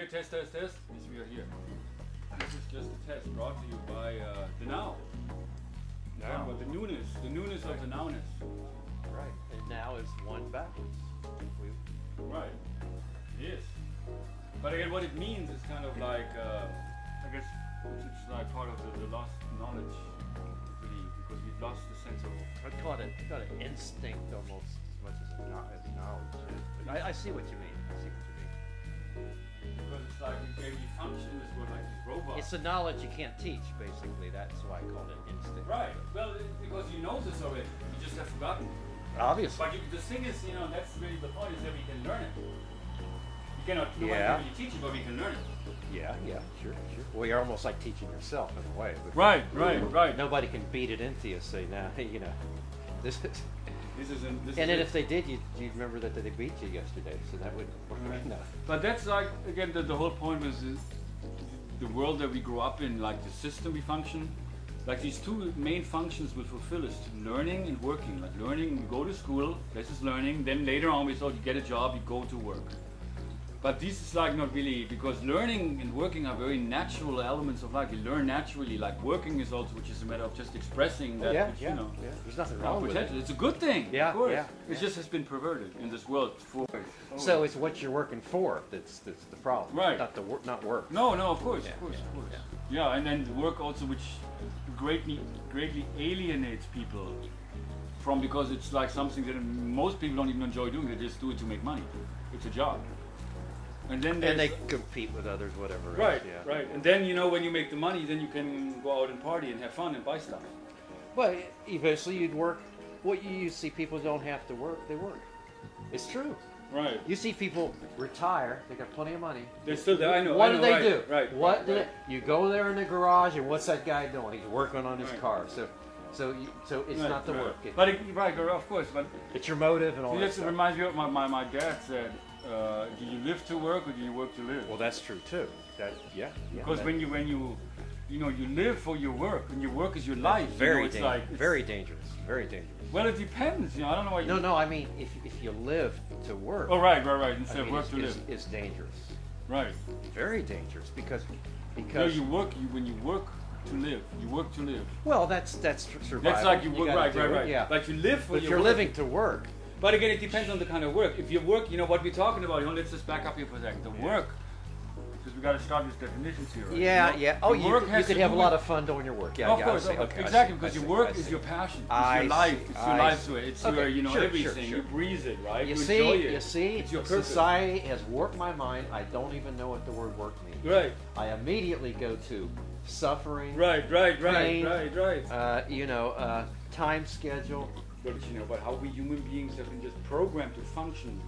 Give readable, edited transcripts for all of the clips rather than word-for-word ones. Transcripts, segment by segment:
Here, test. Yes, we are here. This is just a test brought to you by the now. Now. But the newness of the nowness. Right. And now is one backwards. Right. Yes. But again, what it means is kind of like, I guess, it's like part of the lost knowledge, really, because we've lost the sense of. I'd call it an instinct almost as much as knowledge. But I see what you mean. Because it's like we daily function is what like these robots. It's a knowledge you can't teach, basically. That's why I call it instinct. Right. Well, because you know this already. You just have forgotten. Obviously. But the thing is, that's really the point, is that we can learn it. You cannot, nobody Yeah. can really teach it, but we can learn it. Yeah, sure. Well, you're almost like teaching yourself in a way. But Right. nobody can beat it into you. Say, now, this is. And then if they did, you'd remember that they beat you yesterday, so that would work. No. But that's like, again, the whole point was the world that we grew up in, like the system we function. Like these two main functions will fulfill is learning and working. Like learning, we go to school, this is learning, then later on we thought you get a job, you go to work. But this is like not really, because learning and working are very natural elements of life. You learn naturally, like working is also, which is a matter of just expressing that, which, There's nothing wrong with it. potential. It's a good thing, Yeah, of course. yeah. It just has been perverted in this world for. So it's what you're working for that's the problem. Right. Not work. No, of course, Yeah, of course. yeah. Yeah, and then the work also, which greatly alienates people from, because it's like something that most people don't even enjoy doing. They just do it to make money. It's a job. And then they compete with others, whatever. Right, else, right. And then when you make the money, then you can go out and party and have fun and buy stuff. Well, eventually you'd work. What you see, people don't have to work; they work. It's true. Right. You see people retire; they got plenty of money. They're still there. I know. What I know, do they right, do? Right. What right, you go there in the garage, and what's that guy doing? He's working on his Right. car. So it's not the work. But of course. But It's your motive and all that this stuff. reminds me of my dad said. Do you live to work or do you work to live? Well, that's true too. Because when you live for your work, and your work is your life. Very it's dangerous. like Very dangerous. Very dangerous. Well, it depends. I don't know why. No. I mean, if you live to work. Oh, right. Instead of work to it's, live. It's dangerous. Right. Very dangerous because. No, you work. When you work to live, you work to live. Well, that's survival. That's like you work. Right. Yeah. Like you live for. But if you're living to work. But again, it depends on the kind of work. If you work, what we're talking about. Let's just back up here for a second. The work. Because we got to start with definitions here. Right? Yeah. Oh, you could have a lot of fun doing your work. Yeah, of course. Okay, exactly, because your work is your passion. It's your life. It's your life to it. It's your everything. Sure. You breathe it, right? You enjoy it. You see, it's your purpose. Society has warped my mind. I don't even know what the word work means. Right. I immediately go to suffering. Right. Pain, time schedule. But how we human beings have been just programmed to function,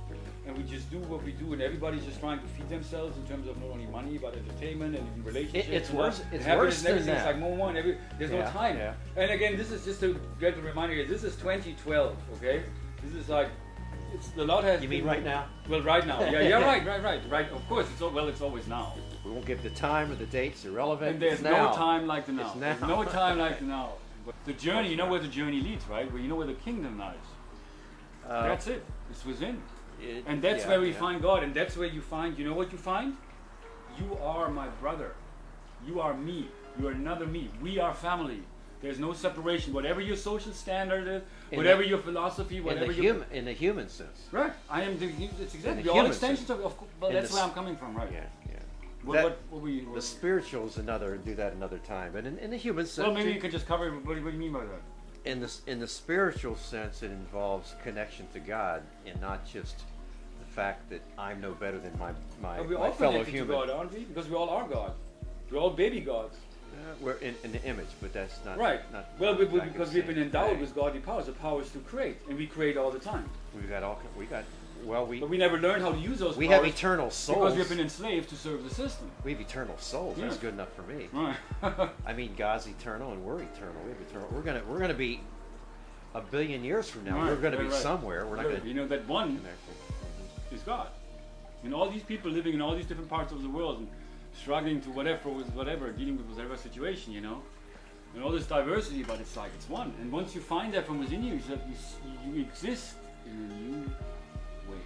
and we just do what we do, and everybody's just trying to feed themselves in terms of not only money but entertainment and even relationships. It's worse. It's happiness worse and than everything. that. It's like more. There's no time. Yeah. And again, this is just to get the reminder here. This is 2012. Okay. This is like. The lot has. You mean right now? Well, right now. Yeah. Right. Of course, it's always now. We won't give the time or the dates irrelevant. And there's no time like the now. It's now. There's no time like the now. But the journey, you know where the journey leads, right? Where you know where the kingdom lies. That's it. It's within. And that's where we find God. And that's where you find, you know what you find? You are my brother. You are me. You are another me. We are family. There's no separation. Whatever your social standard is, whatever your philosophy, whatever in the human sense. Right. I am. It's exactly. We're all extensions of. Well, that's where I'm coming from, right? Yeah. What the spiritual is another time, but in the human sense. Well, maybe you could just cover. What do you mean by that? In the spiritual sense, it involves connection to God, and not just the fact that I'm no better than my fellow human. To God, aren't we? Because we all are God. We're all baby gods. We're in the image, but that's not right. Not because we've been endowed with godly powers. The powers to create, and we create all the time. But we never learn how to use those powers. We have eternal souls. Because we've been enslaved to serve the system. We have eternal souls. Yeah. That's good enough for me. Right. I mean, God's eternal, and we're eternal. We have eternal. We're gonna be a billion years from now. Right. We're gonna be somewhere. We're not gonna. That one is God. And all these people living in all these different parts of the world and struggling to whatever, dealing with whatever situation, and all this diversity, but it's like it's one. And once you find that from within you, you exist in a new way.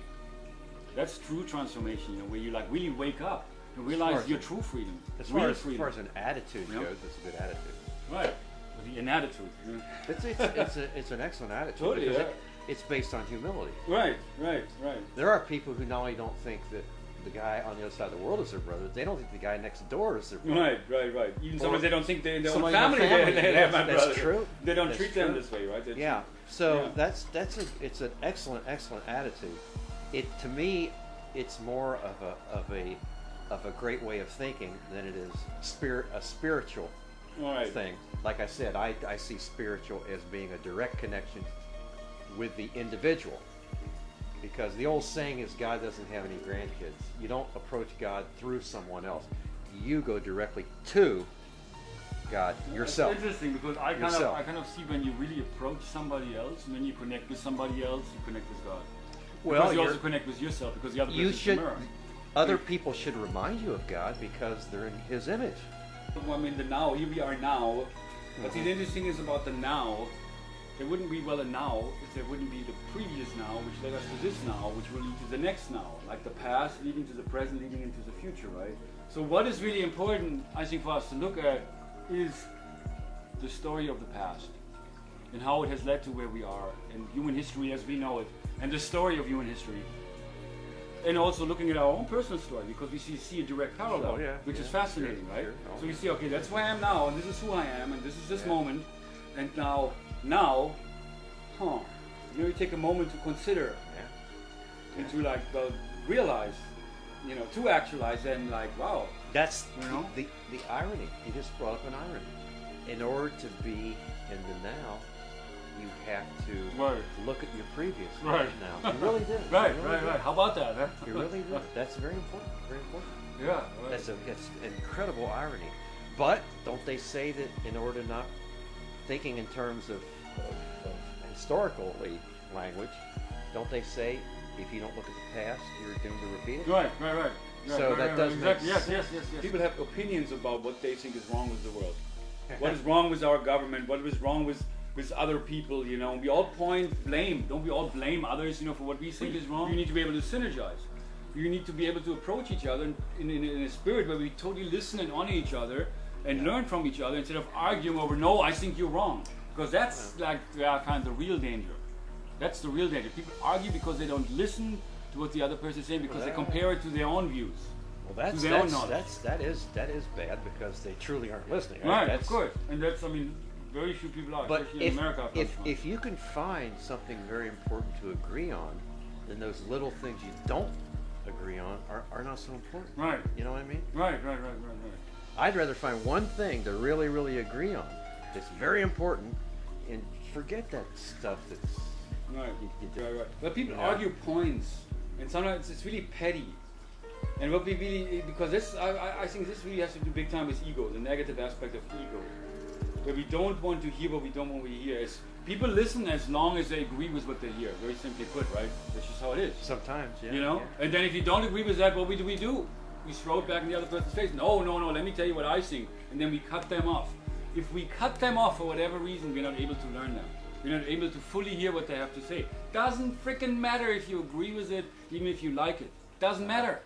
That's true transformation, where you like really wake up. and realize your true freedom. As real far freedom. as an attitude goes, it's a good attitude. Right. An attitude. It's an excellent attitude. Totally, because yeah. it's based on humility. Right. There are people who not only don't think that the guy on the other side of the world is their brother, they don't think the guy next door is their brother. Right. Even sometimes they don't think they in their own Somebody in family, their family. they have my That's brother. true. They don't That's treat true. them this way, right? Yeah. So Yeah. it's an excellent attitude. To me, it's more of a great way of thinking than it is a spiritual Right. thing. Like I said, I see spiritual as being a direct connection with the individual. Because the old saying is God doesn't have any grandkids. You don't approach God through someone else. You go directly to God yourself. It's interesting because I Yourself. kind of see when you really approach somebody else, and when you connect with somebody else, you connect with God. Well, Because you also connect with yourself because the other person is the mirror. Other people should remind you of God because they're in His image. I mean, the now, here we are now. But the interesting is about the now. There wouldn't be a now if there wouldn't be the previous now, which led us to this now, which will lead to the next now. Like the past leading to the present, leading into the future, right? So what is really important, I think, for us to look at is the story of the past and how it has led to where we are in human history as we know it, and the story of human history. And also looking at our own personal story, because we see a direct parallel, which is fascinating, right? Sure. So we see, okay, that's who I am now, and this is who I am, and this is this moment, and now, you take a moment to consider, and to realize, to actualize, and wow. That's the irony. You just brought up an irony. In order to be in the now, you have to look at your previous now. You really do. Right. How about that? Huh? You really do. That's very important. Very important. Yeah. Right. That's incredible irony. But don't they say that in order to not thinking in terms of historically language, don't they say if you don't look at the past, you're doomed to repeat it? Right. So that does make sense. Yes. People have opinions about what they think is wrong with the world. What is wrong with our government? What is wrong with other people? We all blame. Don't we all blame others? For what we think is wrong. You need to be able to synergize. You need to be able to approach each other in a spirit where we totally listen and honor each other and learn from each other instead of arguing over. No, I think you're wrong. Because that's kind of the real danger. That's the real danger. People argue because they don't listen to what the other person is saying because they compare it to their own views. Well, that is bad because they truly aren't listening. Right, of course. And that's, very few people are, but especially in America. If you can find something very important to agree on, then those little things you don't agree on are not so important. Right. You know what I mean? Right. I'd rather find one thing to really, really agree on that's very important and forget that stuff that's... Right. But people argue points, and sometimes it's really petty. And what we really, because this, I think this really has to do big time with ego, the negative aspect of ego. Where we don't want to hear what we don't want to hear. Is people listen as long as they agree with what they hear, very simply put, right? That's just how it is. Sometimes, yeah. And then if you don't agree with that, what do? We throw it back in the other person's face. No, let me tell you what I think. And then we cut them off. If we cut them off for whatever reason, we're not able to learn them. We're not able to fully hear what they have to say. Doesn't freaking matter if you agree with it, even if you like it. Doesn't matter.